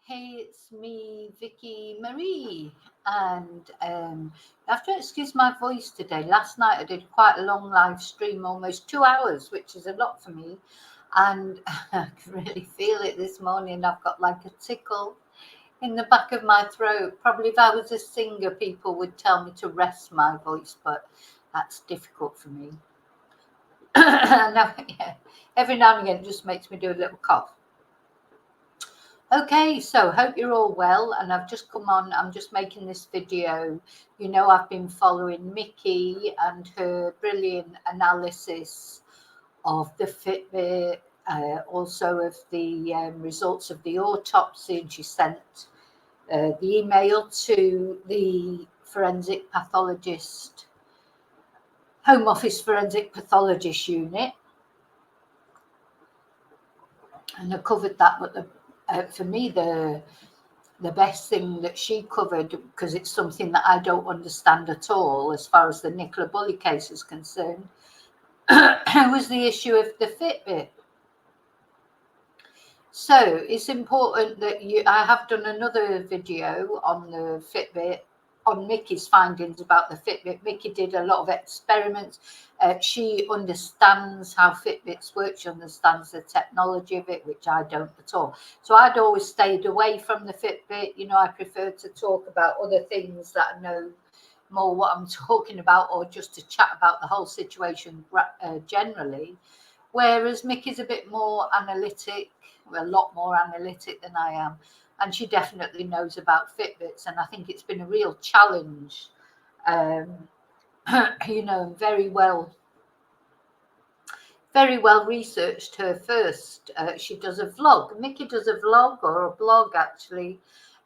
Hey, it's me, Vicki Marie, and I have to excuse my voice today. Last night I did quite a long live stream, almost 2 hours, which is a lot for me, and I can really feel it this morning. I've got like a tickle in the back of my throat. Probably if I was a singer, people would tell me to rest my voice, but that's difficult for me. Now, yeah, every now and again it just makes me do a little cough. Okay, so hope you're all well, and I've just come on. I'm just making this video. You know, I've been following Vicki and her brilliant analysis of the Fitbit, also of the results of the autopsy, and she sent the email to the forensic pathologist, Home Office Forensic Pathologist Unit, and I covered that, but for me, the best thing that she covered, because it's something that I don't understand at all as far as the Nicola Bulley case is concerned, was the issue of the Fitbit. So it's important that I have done another video on the Fitbit, on Vicki's findings about the Fitbit. Vicki did a lot of experiments. She understands how Fitbits work. She understands the technology of it, which I don't at all. So I'd always stayed away from the Fitbit. You know, I prefer to talk about other things that I know more what I'm talking about, or just to chat about the whole situation generally. Whereas Vicki's a bit more analytic, a lot more analytic than I am. And she definitely knows about Fitbits, and I think it's been a real challenge. You know, very well researched her first. She does a vlog. Vicki does a vlog, or a blog actually,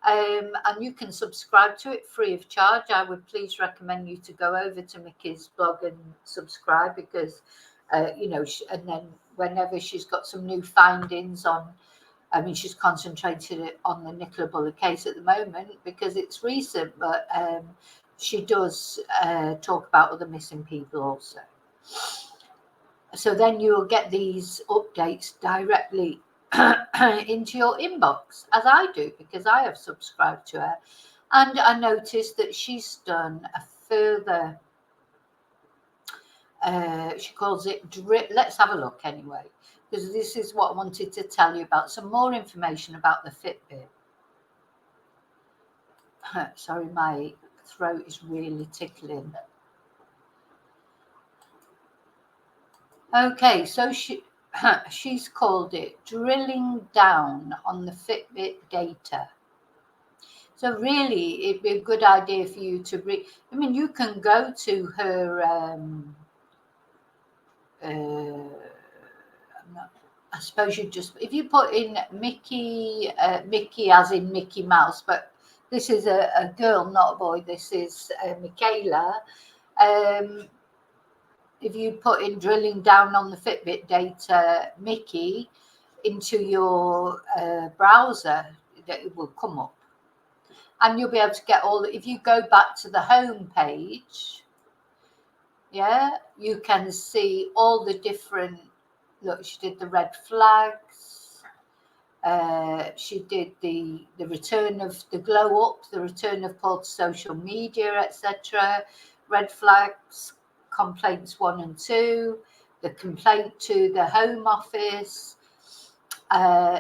and you can subscribe to it free of charge. I would please recommend you to go over to Vicki's blog and subscribe, because you know, and then whenever she's got some new findings on, I mean, she's concentrated on the Nicola Bulley case at the moment because it's recent, but she does talk about other missing people also. So then you'll get these updates directly into your inbox, as I do, because I have subscribed to her. And I noticed that she's done a further, she calls it drip. Let's have a look anyway, because this is what I wanted to tell you about, some more information about the Fitbit. Sorry, my throat is really tickling. Okay, so she's called it drilling down on the Fitbit data. So really, it'd be a good idea for you to read. I mean, you can go to her, I suppose you just, if you put in Mickey as in Mickey Mouse, but this is a girl, not a boy. This is Michaela. If you put in drilling down on the Fitbit data, Vicki, into your browser, it will come up. And you'll be able to get all, if you go back to the home page, yeah, you can see all the different, look, she did the red flags. She did the return of the glow up, the return of Paul to social media, etc. Red flags, complaints 1 and 2, the complaint to the Home Office.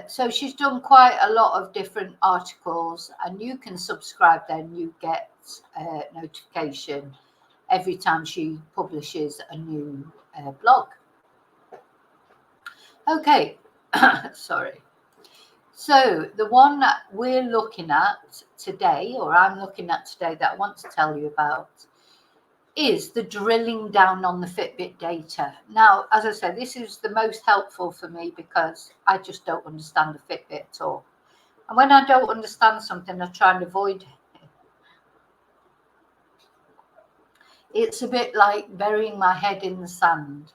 So she's done quite a lot of different articles, and you can subscribe then. You get a notification every time she publishes a new blog. Okay, sorry. So the one that we're looking at today, or I'm looking at today, that I want to tell you about, is the drilling down on the Fitbit data. Now, as I said, this is the most helpful for me because I just don't understand the Fitbit at all. And when I don't understand something, I try and avoid it. It's a bit like burying my head in the sand,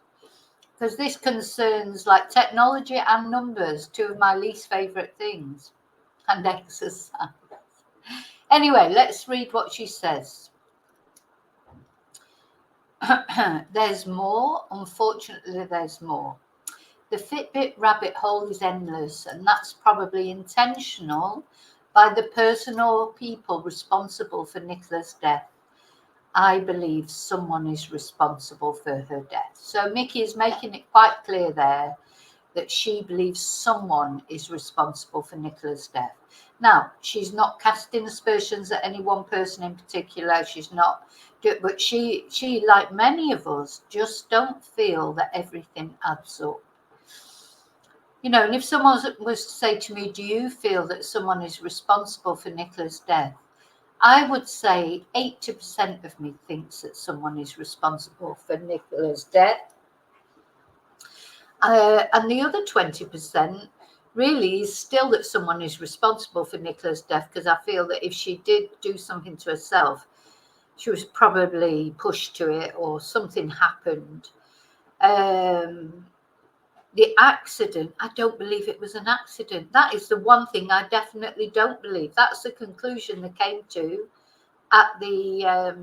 because this concerns like technology and numbers, two of my least favorite things, and exercise. Anyway, let's read what she says. There's more. Unfortunately, there's more. The Fitbit rabbit hole is endless, and that's probably intentional by the person or people responsible for Nicola's death. I believe someone is responsible for her death. So Mickey is making it quite clear there that she believes someone is responsible for Nicola's death. Now, she's not casting aspersions at any one person in particular. She's not, but she, like many of us, just don't feel that everything adds up. You know, and if someone was to say to me, do you feel that someone is responsible for Nicola's death? I would say 80% of me thinks that someone is responsible for Nicola's death. And the other 20% really is still that someone is responsible for Nicola's death, because I feel that if she did do something to herself, she was probably pushed to it or something happened. The accident, I don't believe it was an accident. That is the one thing I definitely don't believe. That's the conclusion they came to at the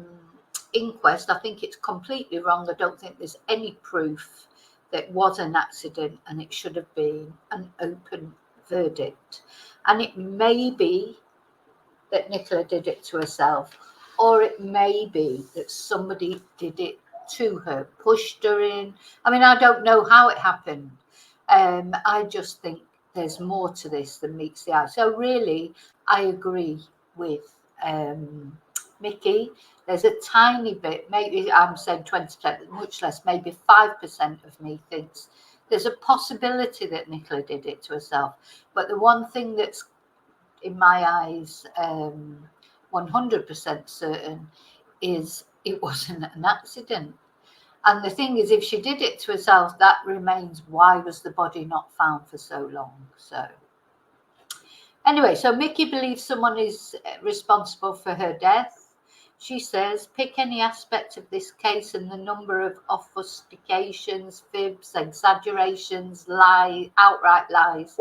inquest. I think it's completely wrong. I don't think there's any proof that it was an accident, and it should have been an open verdict. And it may be that Nicola did it to herself, or it may be that somebody did it to her, pushed her in. I mean, I don't know how it happened. I just think there's more to this than meets the eye. So really, I agree with Mickey. There's a tiny bit, maybe I'm saying 20%, much less, maybe 5% of me thinks there's a possibility that Nicola did it to herself. But the one thing that's, in my eyes, 100% certain is it wasn't an accident. And the thing is, if she did it to herself, that remains, why was the body not found for so long? So anyway, so Mickey believes someone is responsible for her death. She says, pick any aspect of this case and the number of obfuscations, fibs, exaggerations, lies, outright lies,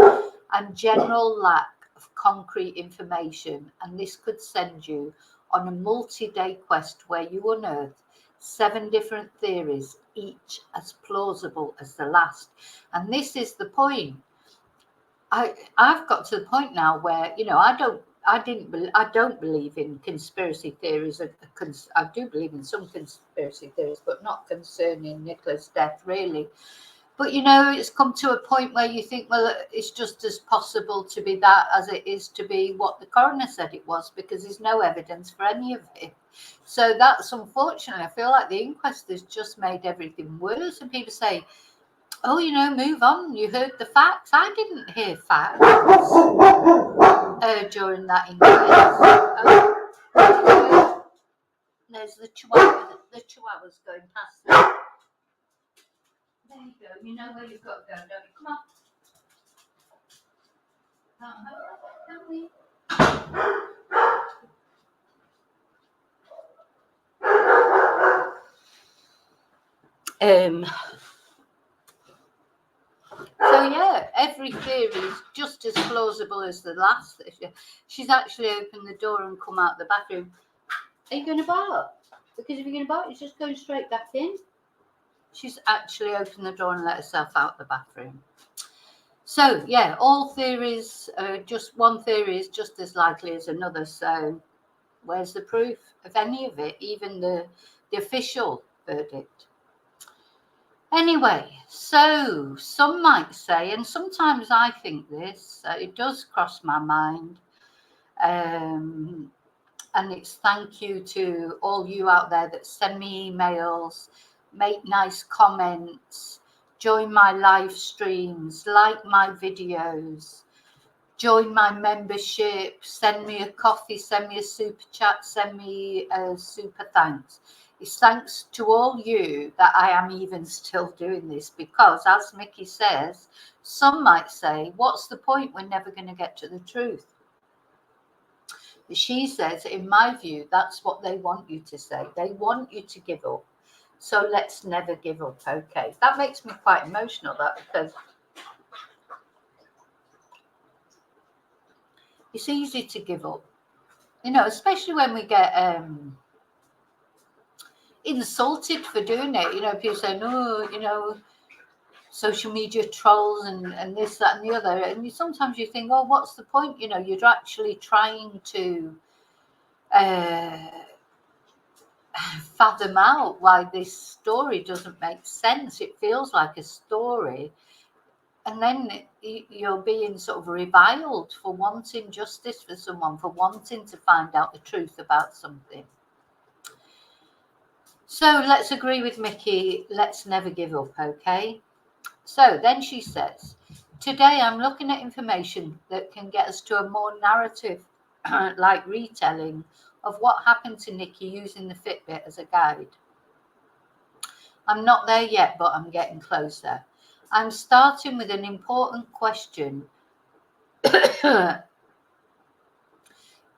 and general lack of concrete information, and this could send you on a multi-day quest where you unearth 7 different theories, each as plausible as the last. And this is the point. I've got to the point now where, you know, I don't believe in conspiracy theories. I do believe in some conspiracy theories, but not concerning Nicola's death, really. But, you know, it's come to a point where you think, well, it's just as possible to be that as it is to be what the coroner said it was, because there's no evidence for any of it. So that's unfortunate. I feel like the inquest has just made everything worse. And people say, oh, you know, move on. You heard the facts. I didn't hear facts during that inquest. There's the chihuahuas going past there. There you go. You know where you've got to go, don't you? Come on. Can't we? So yeah, every theory is just as plausible as the last. She's actually opened the door and come out the bathroom. Are you going to bark? Because if you're going to bark, you're just going straight back in. She's actually opened the door and let herself out the bathroom. So yeah, all theories, just one theory is just as likely as another. So where's the proof of any of it, even the official verdict? Anyway, so some might say, and sometimes I think this, it does cross my mind, and it's thank you to all you out there that send me emails, make nice comments, join my live streams, like my videos, join my membership, send me a coffee, send me a super chat, send me a super thanks. It's thanks to all you that I am even still doing this, because as Mickey says, some might say, what's the point? We're never going to get to the truth. But she says, in my view, that's what they want you to say. They want you to give up. So let's never give up. Okay, that makes me quite emotional, that, because it's easy to give up, you know, especially when we get insulted for doing it. You know, people say, no, you know, social media trolls and this, that, and the other. And sometimes you think, oh, what's the point? You know, you're actually trying to fathom out why this story doesn't make sense. It feels like a story. And then you're being sort of reviled for wanting justice for someone, for wanting to find out the truth about something. So let's agree with Mickey. Let's never give up, okay? So then she says, today I'm looking at information that can get us to a more narrative, like retelling of what happened to Nikki using the Fitbit as a guide. I'm not there yet, but I'm getting closer. I'm starting with an important question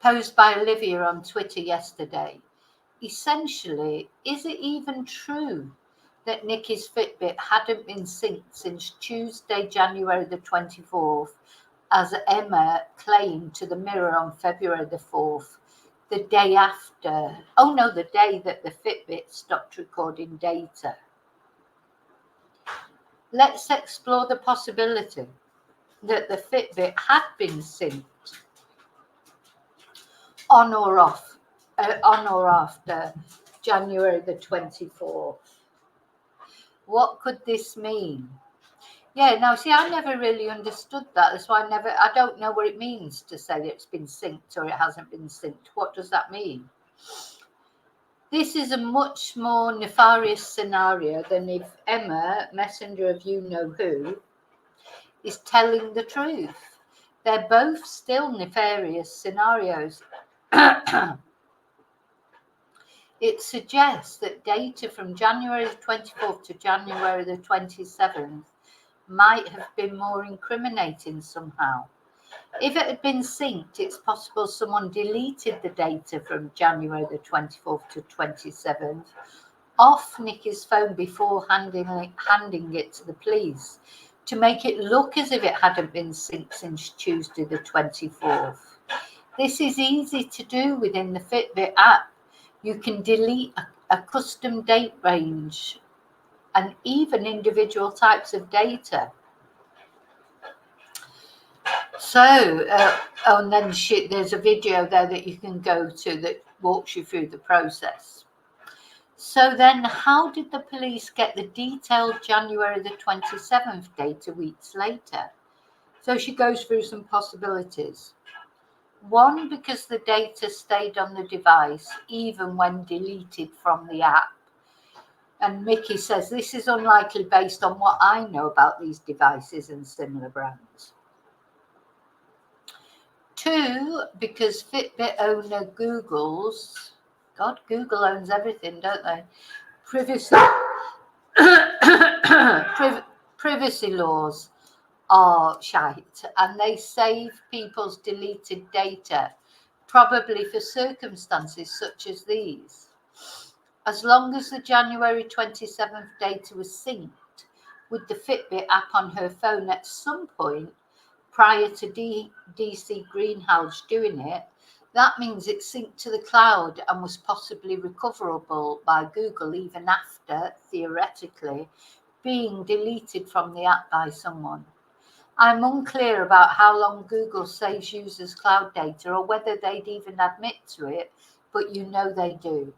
posed by Olivia on Twitter yesterday. Essentially, is it even true that Nikki's Fitbit hadn't been synced since Tuesday, January the 24th, as Emma claimed to the Mirror on February the 4th, the day after, the day that the Fitbit stopped recording data? Let's explore the possibility that the Fitbit had been synced on or after January the 24th. What could this mean? Yeah, now see, I never really understood that. That's why I don't know what it means to say that it's been synced or it hasn't been synced. What does that mean? This is a much more nefarious scenario than if Emma, messenger of you-know-who, is telling the truth. They're both still nefarious scenarios. It suggests that data from January the 24th to January the 27th might have been more incriminating somehow. If it had been synced, it's possible someone deleted the data from January the 24th to 27th off Nikki's phone before handing it to the police to make it look as if it hadn't been synced since Tuesday the 24th. This is easy to do within the Fitbit app. You can delete a custom date range and even individual types of data. So, and then there's a video there that you can go to that walks you through the process. So then how did the police get the detailed January the 27th data weeks later? So she goes through some possibilities. One, because the data stayed on the device even when deleted from the app. And Mickey says this is unlikely based on what I know about these devices and similar brands. Two, because Fitbit owner Google owns everything, don't they? Privacy laws are shite, and they save people's deleted data, probably for circumstances such as these. As long as the January 27th data was synced with the Fitbit app on her phone at some point prior to DC Greenhouse doing it, that means it's synced to the cloud and was possibly recoverable by Google even after, theoretically, being deleted from the app by someone. I'm unclear about how long Google saves users' cloud data or whether they'd even admit to it, but you know they do.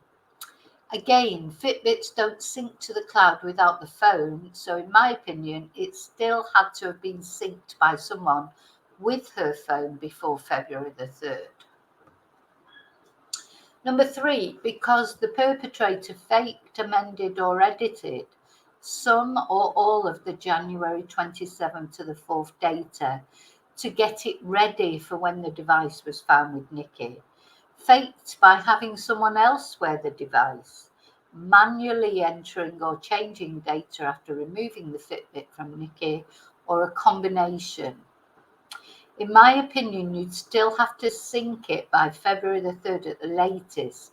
Again, Fitbits don't sync to the cloud without the phone, so in my opinion, it still had to have been synced by someone with her phone before February the 3rd. Number 3, because the perpetrator faked, amended or edited some or all of the January 27th to the 4th data to get it ready for when the device was found with Nikki. Faked by having someone else wear the device, manually entering or changing data after removing the Fitbit from Nikki, or a combination. In my opinion, you'd still have to sync it by February the 3rd at the latest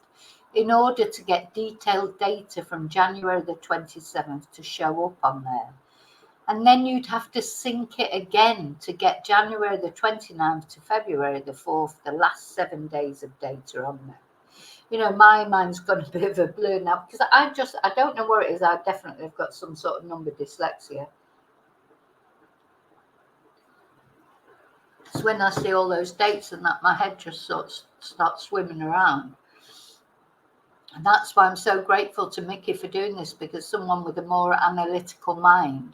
in order to get detailed data from January the 27th to show up on there. And then you'd have to sync it again to get January the 29th to February the 4th, the last 7 days of data on there. You know, my mind's got a bit of a blur now because I don't know where it is. I definitely have got some sort of number dyslexia. when I see all those dates and that, my head just sort of starts swimming around. And that's why I'm so grateful to Mickey for doing this, because someone with a more analytical mind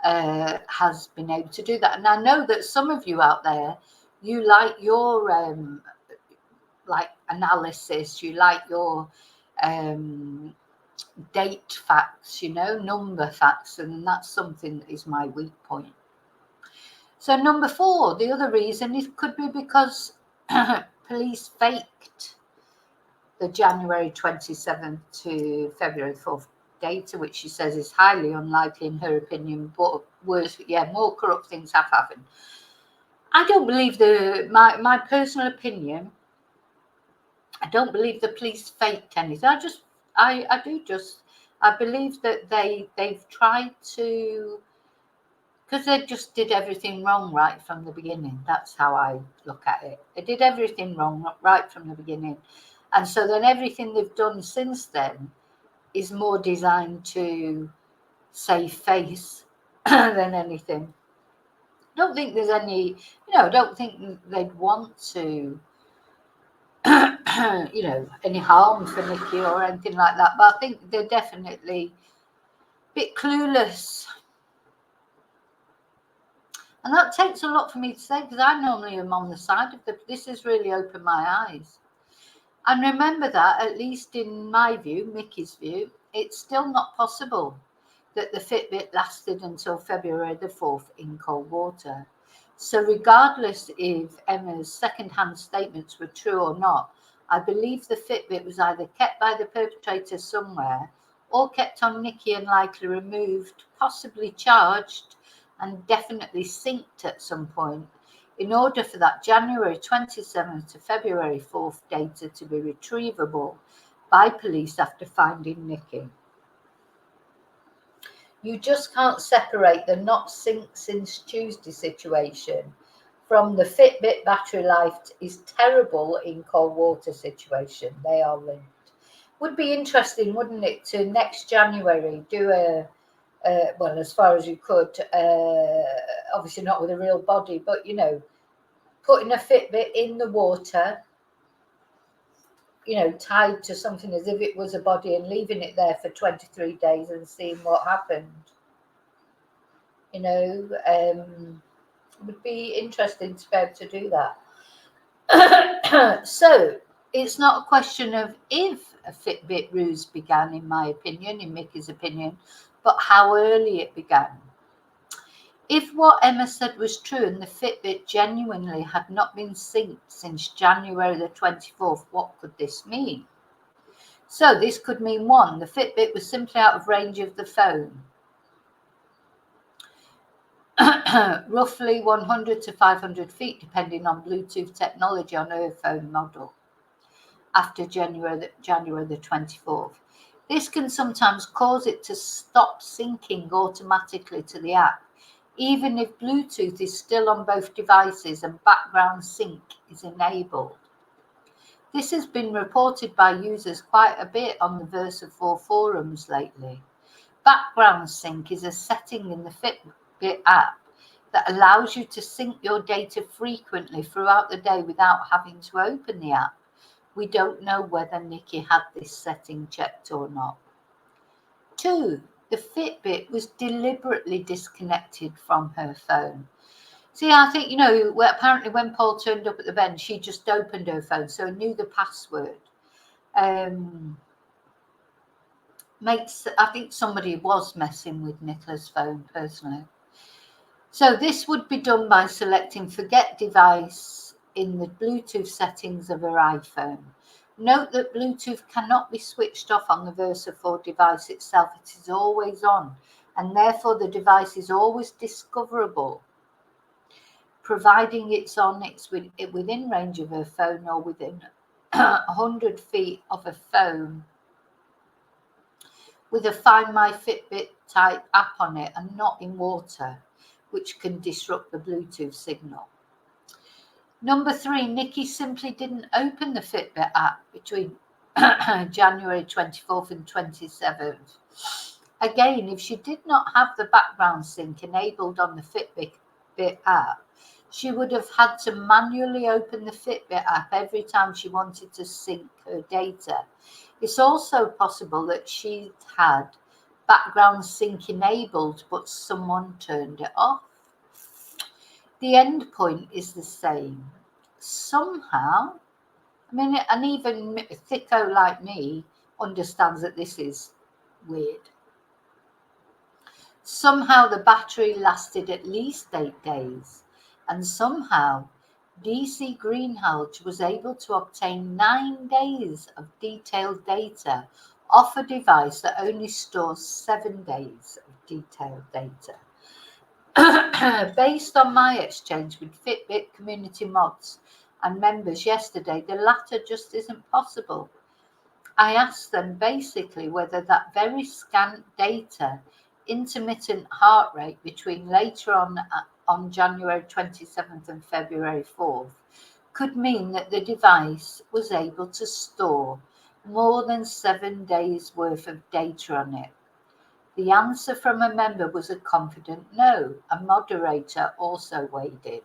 has been able to do that. And I know that some of you out there, you like your like analysis, you like your date facts, you know, number facts, and that's something that is my weak point. So number 4, the other reason, it could be because police faked the January 27th to February 4th data, which she says is highly unlikely in her opinion, but worse, yeah, more corrupt things have happened. I don't believe my personal opinion, I don't believe the police faked anything. I believe that they've tried to, because they just did everything wrong right from the beginning. That's how I look at it. They did everything wrong right from the beginning. And so then everything they've done since then is more designed to save face than anything. I don't think there's any, you know, I don't think they'd want to, you know, any harm for Nikki or anything like that. But I think they're definitely a bit clueless. And that takes a lot for me to say, because I normally am on the side of this has really opened my eyes. And remember that, at least in my view, Mickey's view, it's still not possible that the Fitbit lasted until February the 4th in cold water. So regardless if Emma's second-hand statements were true or not, I believe the Fitbit was either kept by the perpetrator somewhere or kept on Nikki and likely removed, possibly charged, and definitely synced at some point in order for that January 27th to February 4th data to be retrievable by police after finding Nikki. You just can't separate the not synced since Tuesday situation from the Fitbit battery life is terrible in cold water situation. They are linked. Would be interesting, wouldn't it, to next January do a well, as far as you could, obviously not with a real body, but, you know, putting a Fitbit in the water, you know, tied to something as if it was a body and leaving it there for 23 days and seeing what happened. You know, it would be interesting to be able to do that. So it's not a question of if a Fitbit ruse began, in my opinion, in Mickey's opinion, but how early it began. If what Emma said was true and the Fitbit genuinely had not been synced since January the 24th, what could this mean? So this could mean 1, the Fitbit was simply out of range of the phone, roughly 100 to 500 feet, depending on Bluetooth technology on her phone model, after January the 24th. This can sometimes cause it to stop syncing automatically to the app, even if Bluetooth is still on both devices and background sync is enabled. This has been reported by users quite a bit on the Versa4 forums lately. Background sync is a setting in the Fitbit app that allows you to sync your data frequently throughout the day without having to open the app. We don't know whether Nikki had this setting checked or not. 2, the Fitbit was deliberately disconnected from her phone. See, I think, you know, apparently when Paul turned up at the bench, she just opened her phone, so knew the password. I think somebody was messing with Nicola's phone personally. So this would be done by selecting Forget Device in the Bluetooth settings of her iPhone. Note that Bluetooth cannot be switched off on the Versa4 device itself. It is always on, and therefore the device is always discoverable, providing it's on, it's within range of her phone or within 100 feet of a phone with a Find My Fitbit type app on it and not in water, which can disrupt the Bluetooth signal. Number 3, Nikki simply didn't open the Fitbit app between January 24th and 27th. Again, if she did not have the background sync enabled on the Fitbit Fitbit app, she would have had to manually open the Fitbit app every time she wanted to sync her data. It's also possible that she had background sync enabled, but someone turned it off. The end point is the same. Somehow, and even thicko like me understands that this is weird. Somehow the battery lasted at least 8 days, and somehow DC Greenhalgh was able to obtain 9 days of detailed data off a device that only stores 7 days of detailed data. Based on my exchange with Fitbit community mods and members yesterday, the latter just isn't possible. I asked them basically whether that very scant data, intermittent heart rate between later on January 27th and February 4th, could mean that the device was able to store more than 7 days worth of data on it. The answer from a member was a confident no. A moderator also weighed in.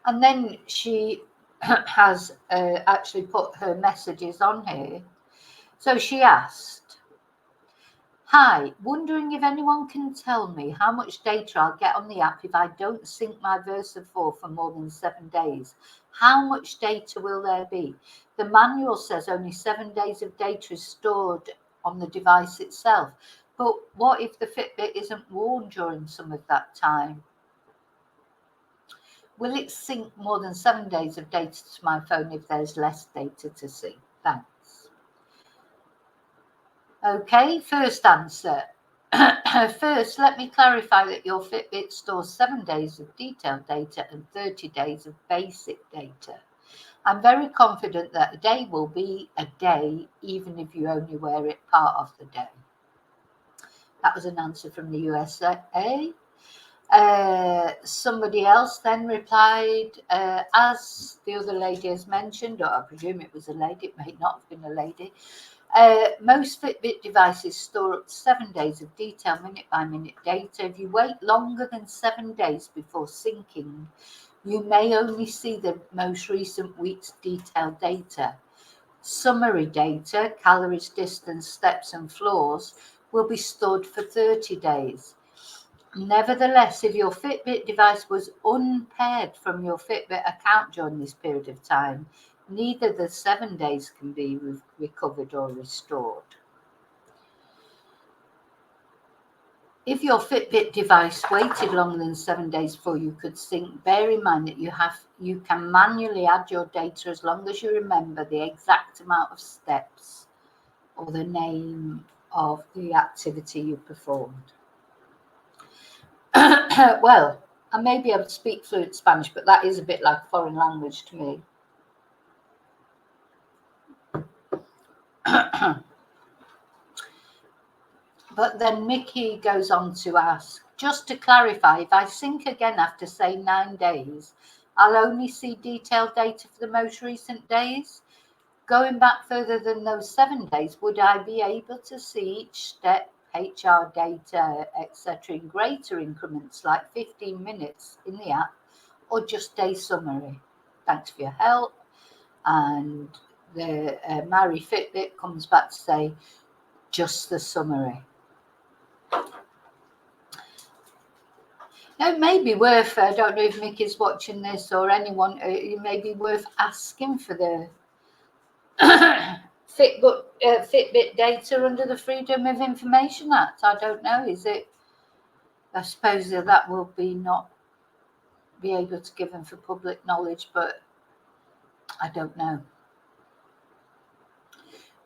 And then she has actually put her messages on here. So she asked, "Hi, wondering if anyone can tell me how much data I'll get on the app if I don't sync my Versa 4 for more than 7 days. How much data will there be? The manual says only 7 days of data is stored on the device itself. But what if the Fitbit isn't worn during some of that time? Will it sync more than 7 days of data to my phone if there's less data to sync? Thanks." Okay, first answer. First, let me clarify that your Fitbit stores 7 days of detailed data and 30 days of basic data. I'm very confident that a day will be a day, even if you only wear it part of the day. That was an answer from the USA. Somebody else then replied, as the other lady has mentioned, or I presume it was a lady, it may not have been a lady, most Fitbit devices store up to 7 days of detailed minute-by-minute data. If you wait longer than 7 days before syncing, you may only see the most recent week's detailed data. Summary data, calories, distance, steps and floors, will be stored for 30 days. Nevertheless, if your Fitbit device was unpaired from your Fitbit account during this period of time, neither the 7 days can be recovered or restored. If your Fitbit device waited longer than 7 days before you could sync, bear in mind that you can manually add your data as long as you remember the exact amount of steps or the name of the activity you performed. Well, I may be able to speak fluent Spanish, but that is a bit like a foreign language to me. But then Mickey goes on to ask, just to clarify, if I sync again after, say, 9 days, I'll only see detailed data for the most recent days? Going back further than those 7 days, would I be able to see each step, HR data, etc., in greater increments like 15 minutes in the app, or just day summary? Thanks for your help. And the Mary Fitbit comes back to say, just the summary. Now, it may be worth, I don't know if Mickey's watching this or anyone, it may be worth asking for the Fitbit data under the Freedom of Information Act. I don't know, is it? I suppose that will be not be able to give them for public knowledge, but I don't know.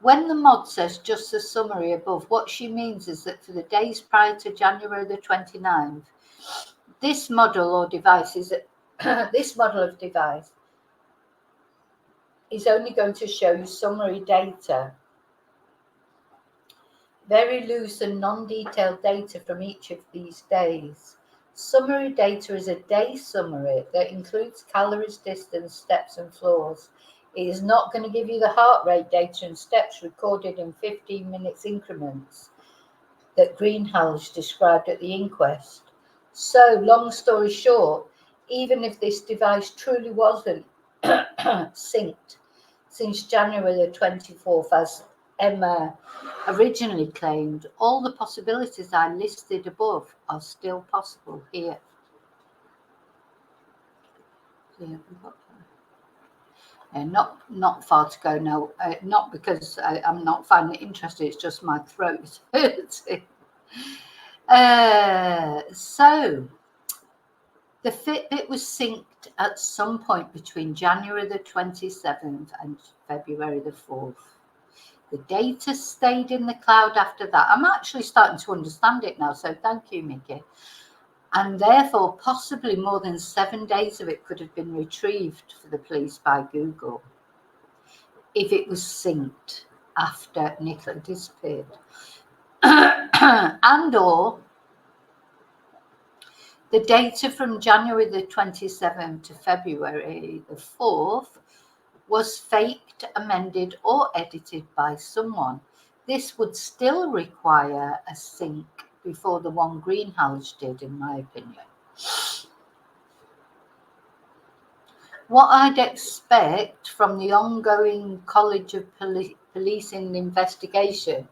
When the mod says just the summary above, what she means is that for the days prior to January the 29th, this model or device is this model of device is only going to show you summary data, very loose and non-detailed data from each of these days. Summary data is a day summary that includes calories, distance, steps and floors. It is not going to give you the heart rate data and steps recorded in 15 minutes increments. that Greenhalgh described at the inquest. So, long story short, even if this device truly wasn't synced since January the 24th, as Emma originally claimed, all the possibilities I listed above are still possible here. Not far to go now. Not because I'm not finding it interesting. It's just my throat is hurting. So the Fitbit was synced at some point between January the 27th and February the 4th. The data stayed in the cloud after that. I'm actually starting to understand it now, so thank you, Mickey. And therefore, possibly more than 7 days of it could have been retrieved for the police by Google if it was synced after Nicola disappeared. And or the data from January the 27th to February the 4th was faked, amended, or edited by someone. This would still require a sync before the one Greenhalgh did, in my opinion. What I'd expect from the ongoing College of Policing investigation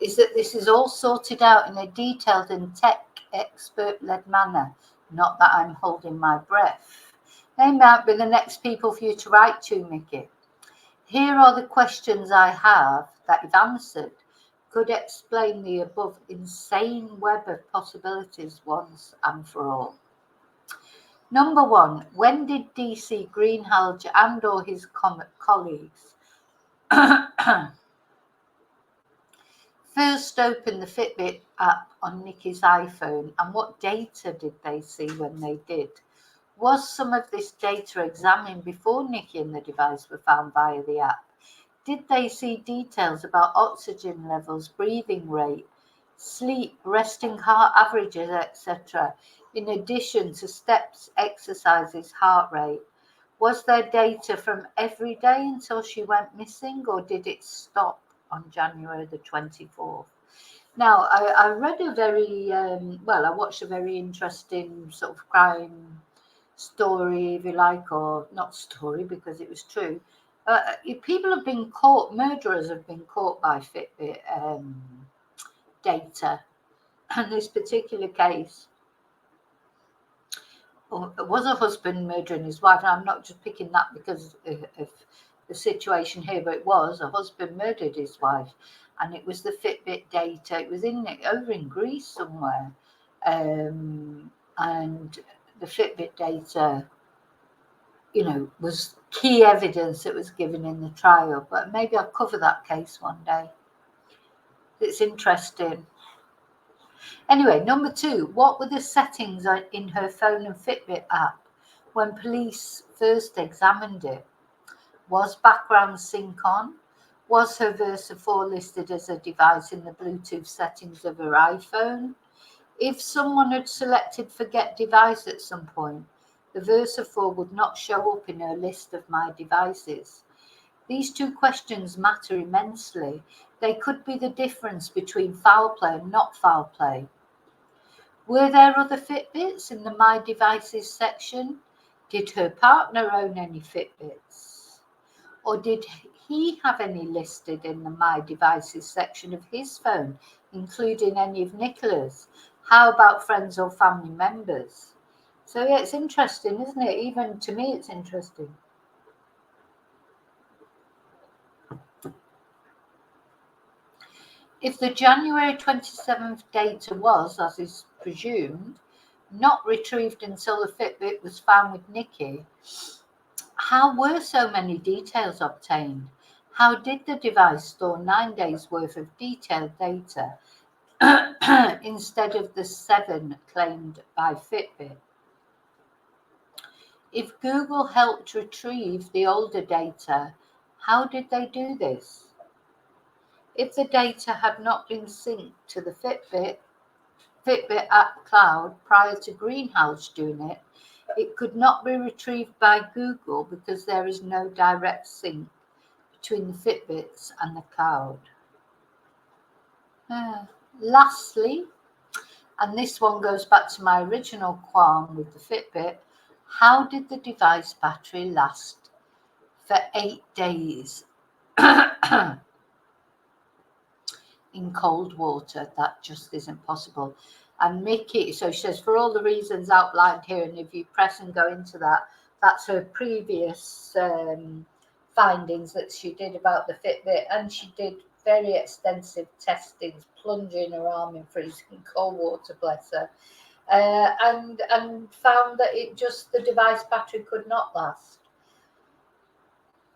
is that this is all sorted out in a detailed and tech expert-led manner. Not that I'm holding my breath. They might be the next people for you to write to, Mickey. Here are the questions I have that, if answered, could explain the above insane web of possibilities once and for all. Number 1, when did DC Greenhalgh and or his colleagues first open the Fitbit app on Nikki's iPhone, and what data did they see when they did? Was some of this data examined before Nikki and the device were found via the app? Did they see details about oxygen levels, breathing rate, sleep, resting heart averages, etc., in addition to steps, exercises, heart rate? Was there data from every day until she went missing, or did it stop on January the 24th? Now, I read a very, I watched a very interesting sort of crime story, if you like, or not story because it was true. People have been caught, murderers have been caught by Fitbit data. And this particular case was a husband murdering his wife. And I'm not just picking that because of the situation here, but it was a husband murdered his wife. And it was the Fitbit data. It was over in Greece somewhere. And the Fitbit data, was key evidence that was given in the trial. But maybe I'll cover that case one day. It's interesting. Anyway, number 2, what were the settings in her phone and Fitbit app when police first examined it? Was background sync on? Was her Versa 4 listed as a device in the Bluetooth settings of her iPhone? If someone had selected forget device at some point, the Versa 4 would not show up in her list of my devices. These 2 questions matter immensely. They could be the difference between foul play and not foul play. Were there other Fitbits in the My Devices section? Did her partner own any Fitbits? Or did he have any listed in the My Devices section of his phone, including any of Nicola's? How about friends or family members? So yeah, it's interesting, isn't it? Even to me, it's interesting. If the January 27th data was, as is presumed, not retrieved until the Fitbit was found with Nikki, how were so many details obtained? How did the device store 9 days worth of detailed data instead of the 7 claimed by Fitbit? If Google helped retrieve the older data, how did they do this? If the data had not been synced to the Fitbit app cloud prior to Greenhalgh doing it, it could not be retrieved by Google because there is no direct sync between the Fitbits and the cloud. Lastly, and this one goes back to my original qualm with the Fitbit, how did the device battery last for 8 days in cold water? That just isn't possible. And Mickey, so she says, for all the reasons outlined here, and if you press and go into that, that's her previous findings that she did about the Fitbit, and she did very extensive testings, plunging her arm in freezing cold water, bless her, and found that it just, the device battery could not last.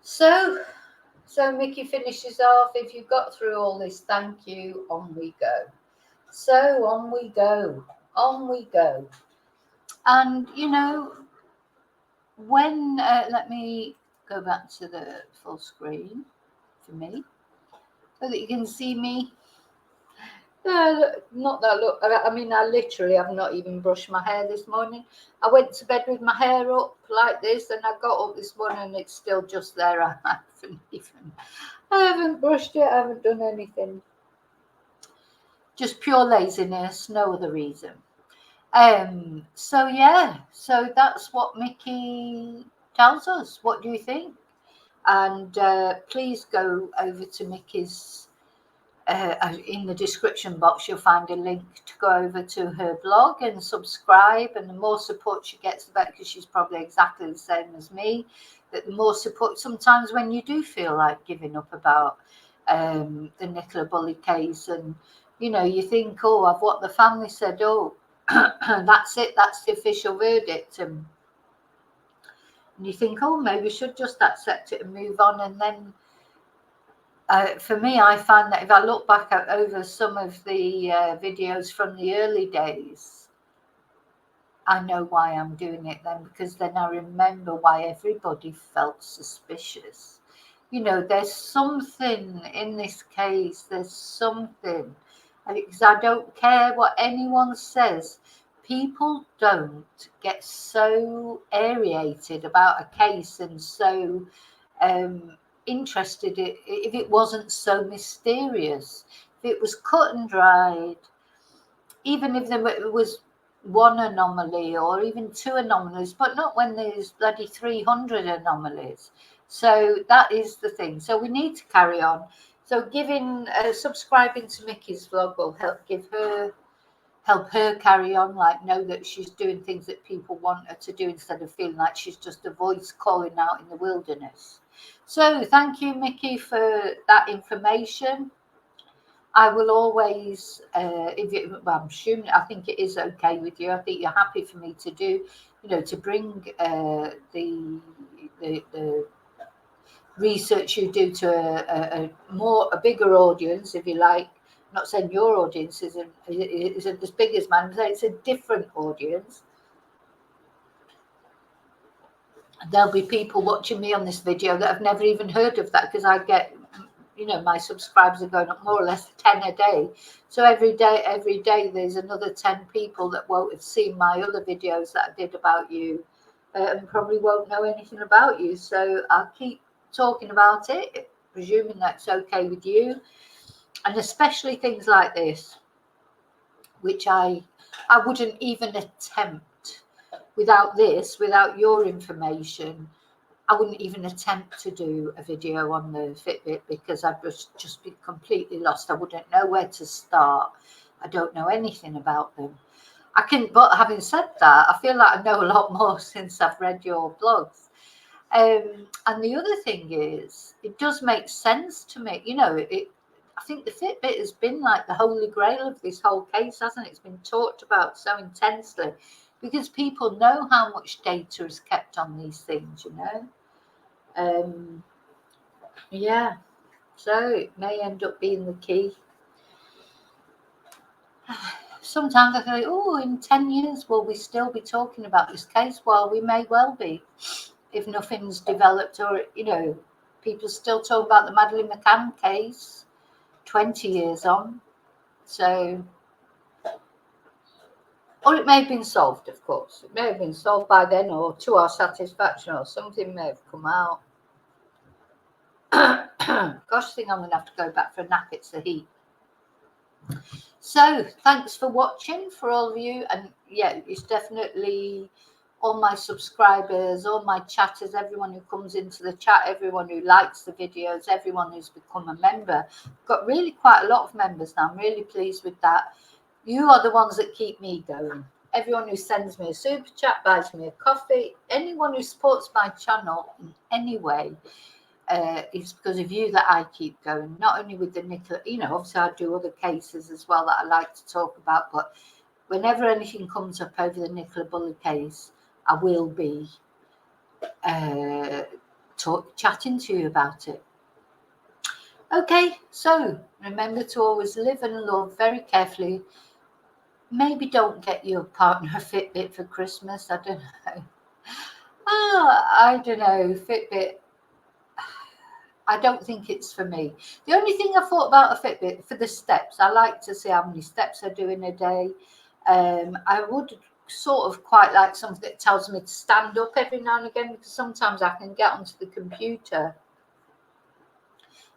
So Mickey finishes off, if you got through all this, thank you, on we go. So on we go. And, you know, when, let me go back to the full screen for me so that you can see me. Not that look, I mean, I literally have not even brushed my hair this morning. I went to bed with my hair up like this, and I got up this morning and it's still just there. I haven't brushed it, I haven't done anything. Just pure laziness, no other reason. So yeah, so that's what Mickey tells us. What do you think? And please go over to Mickey's, in the description box you'll find a link to go over to her blog and subscribe, and the more support she gets, the better, because she's probably exactly the same as me, that the more support, sometimes when you do feel like giving up about the Nicola Bulley case, and you know, you think, oh, of what the family said, oh, that's it, that's the official verdict, and you think, oh, maybe we should just accept it and move on. And then for me, I find that if I look back over some of the videos from the early days, I know why I'm doing it then, because then I remember why everybody felt suspicious. You know, there's something in this case, there's something, because I don't care what anyone says. People don't get so aerated about a case and so interested if it wasn't so mysterious, if it was cut and dried, even if there was one anomaly or even two anomalies, but not when there's bloody 300 anomalies. So that is the thing. So we need to carry on. So subscribing to Mickey's vlog will help her carry on, like know that she's doing things that people want her to do, instead of feeling like she's just a voice calling out in the wilderness. So thank you, Mickey, for that information. I will always, I'm assuming, I think it is okay with you. I think you're happy for me to do, to bring the research you do to a bigger audience, if you like. I'm not saying your audience isn't as big as mine, but it's a different audience. There'll be people watching me on this video that have never even heard of that, because I get, my subscribers are going up more or less 10 a day. So every day there's another 10 people that won't have seen my other videos that I did about you, and probably won't know anything about you. So I'll keep talking about it, presuming that's okay with you. And especially things like this, which I wouldn't even attempt without your information. I wouldn't even attempt to do a video on the Fitbit, because I'd just be completely lost. I wouldn't know where to start. I don't know anything about them. But having said that, I feel like I know a lot more since I've read your blogs. And the other thing is, it does make sense to me. I think the Fitbit has been like the holy grail of this whole case, hasn't it? It's been talked about so intensely because people know how much data is kept on these things, Yeah, so it may end up being the key. Sometimes I think, oh, in 10 years, will we still be talking about this case? Well, we may well be, if nothing's developed, or, people still talk about the Madeleine McCann case 20 years on. So, or it may have been solved, of course. It may have been solved by then, or to our satisfaction, or something may have come out. Gosh, I think I'm going to have to go back for a nap. It's the heat. So thanks for watching, for all of you. And yeah, it's definitely all my subscribers, all my chatters, everyone who comes into the chat, everyone who likes the videos, everyone who's become a member. Got really quite a lot of members now. I'm really pleased with that. You are the ones that keep me going. Everyone who sends me a super chat, buys me a coffee, anyone who supports my channel in any way, it's because of you that I keep going. Not only with the Nicola, obviously I do other cases as well that I like to talk about, but whenever anything comes up over the Nicola Bulley case, I will be chatting to you about it. Okay, so remember to always live and love very carefully. Maybe don't get your partner a Fitbit for Christmas. I don't know. I don't know. Fitbit, I don't think it's for me. The only thing I thought about a Fitbit for the steps, I like to see how many steps I do in a day. I would sort of quite like something that tells me to stand up every now and again, because sometimes I can get onto the computer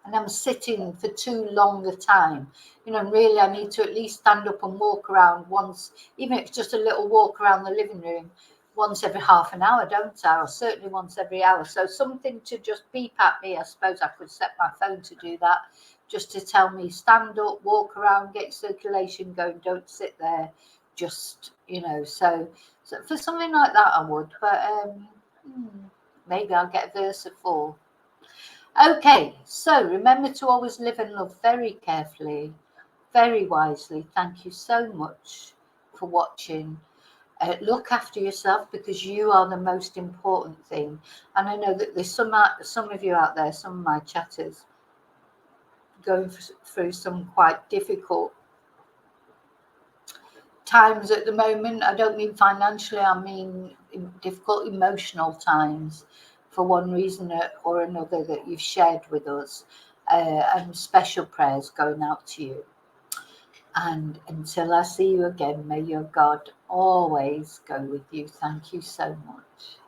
and I'm sitting for too long a time. And really I need to at least stand up and walk around once, even if it's just a little walk around the living room, once every half an hour, don't I? Or certainly once every hour. So something to just beep at me. I suppose I could set my phone to do that, just to tell me stand up, walk around, get circulation going, don't sit there. Just, so for something like that I would, but maybe I'll get Versa 4. Okay, so remember to always live and love very carefully, very wisely. Thank you so much for watching. Look after yourself, because you are the most important thing. And I know that there's some of you out there, some of my chatters, going through some quite difficult times at the moment. I don't mean financially, I mean difficult emotional times, for one reason or another that you've shared with us. And special prayers going out to you. And until I see you again, may your God always go with you. Thank you so much.